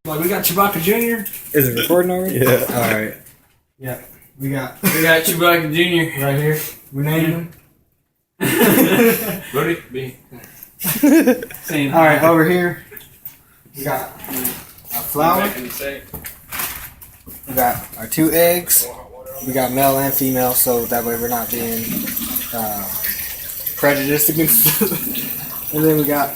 Like we got Chewbacca Jr. Is it recording already? Yeah. All right. Yeah, we got Chewbacca Jr. right here. We named him. Ready? B. All right, over here we got our flour. We got our 2 eggs. We got male and female, so that way we're not being prejudiced against. And then we got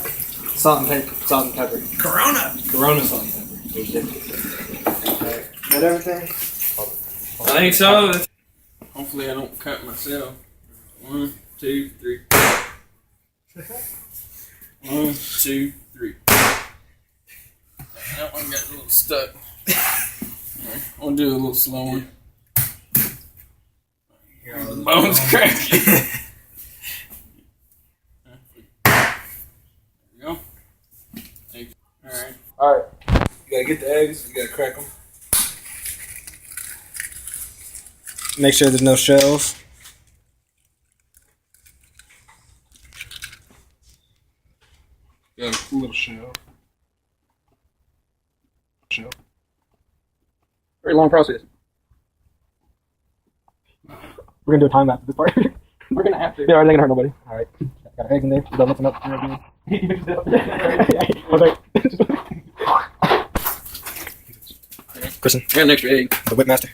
salt and pepper. Corona salt and pepper. Alright, that everything? I think so. Hopefully I don't cut myself. 1, 2, 3. 1, 2, 3. That one got a little stuck. Right, I'll do a little slow one. The bone's cracking. There we go. Alright. You gotta get the eggs, you gotta crack them. Make sure there's no shells. Got a cool little shell. Very long process. We're gonna do a time lapse of this part. We're gonna have to. Yeah, it ain't gonna hurt nobody. All right. Got eggs in there. Don't mix them up. Kristen, I got an extra egg. the whip master.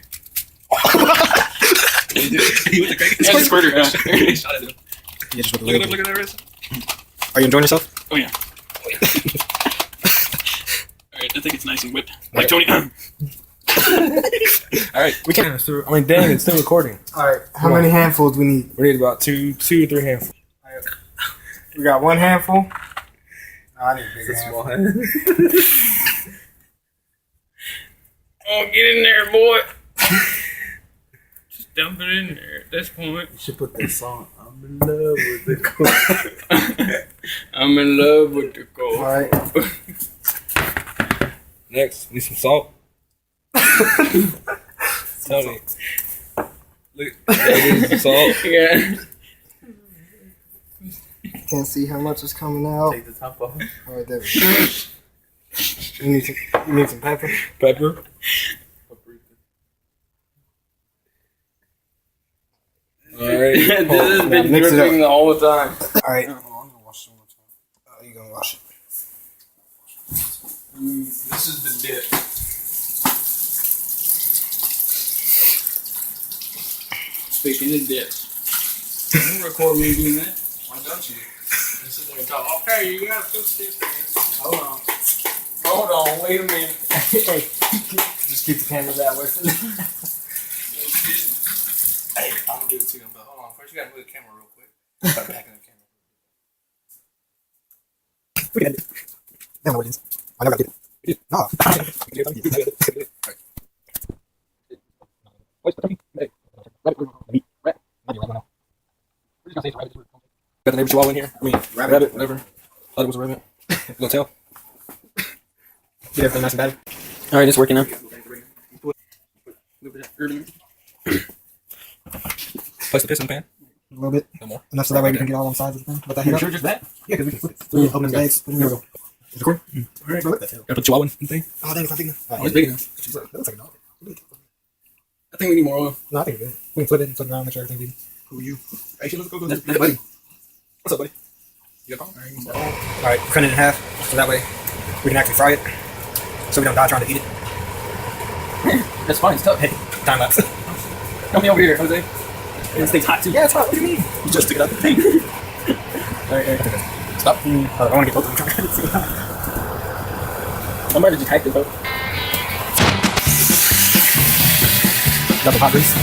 It's a squirter. Yeah, just with the Look lid. at that wrist. Are you enjoying yourself? Oh yeah. Alright, I think it's nice and whipped. Like Tony. Alright. We can't. I mean, dang, it's still recording. All right, how many handfuls we need? We need about two or three handfuls. We got 1 handful. Oh, I need a bigger handful. Oh, get in there, boy. Just dump it in there at this point. You should put this song. I'm in love with the cold. I'm in love with the cold. All right. Next, need some salt. Tony. Look, some salt. Yeah. Can't see how much is coming out. Take the top off. All right, there we go. You need some pepper. Pepper. Alright. This has been mix it up. dripping the whole time. All right. I'm gonna wash it one more time. Oh, you gonna wash it? This is the dip. Speaking of dips, you can record me doing that. Why don't you? Just sit there and talk. Okay, you gotta put the dip in. Hold on, wait a minute. Just keep the camera that way. Hey, I'm gonna do it too, but hold on. First, you gotta move the camera real quick. Start packing the camera. We can end it. I don't know what it is. I never got it. No. Got the neighbor chihuahua in here. I mean, rabbit, whatever. Thought it was a rabbit. You gonna tell? Get everything nice and batty. All right, it's working now. Place the piss in the pan. A little bit. No more. Enough so that way we can get all on sides of the thing. Let that heat up. Sure, just that? Yeah, because we can flip it. Through open the bags. There we go. Is it recording? All right, bro. Gotta put the chihuahua in the thing. Oh, dang, it's not big enough. Oh, it's big enough. That looks like a dog. I think we need more oil. No, I think it's good. We can flip it and flip it around, make sure everything's good. Who you? Hey, let's go. That's buddy. What's up, buddy? You got a phone? All right, cut it in half so that way we can actually fry it, so we don't die trying to eat it. That's fine, it's tough. Hey, time lapse. Come me over here, Jose. This thing's hot too. Yeah, it's hot. What do you mean? You just took it out the thing. All right. Stop. I want to get both of them trying to see. I might have just hacked it though. Double hot grease.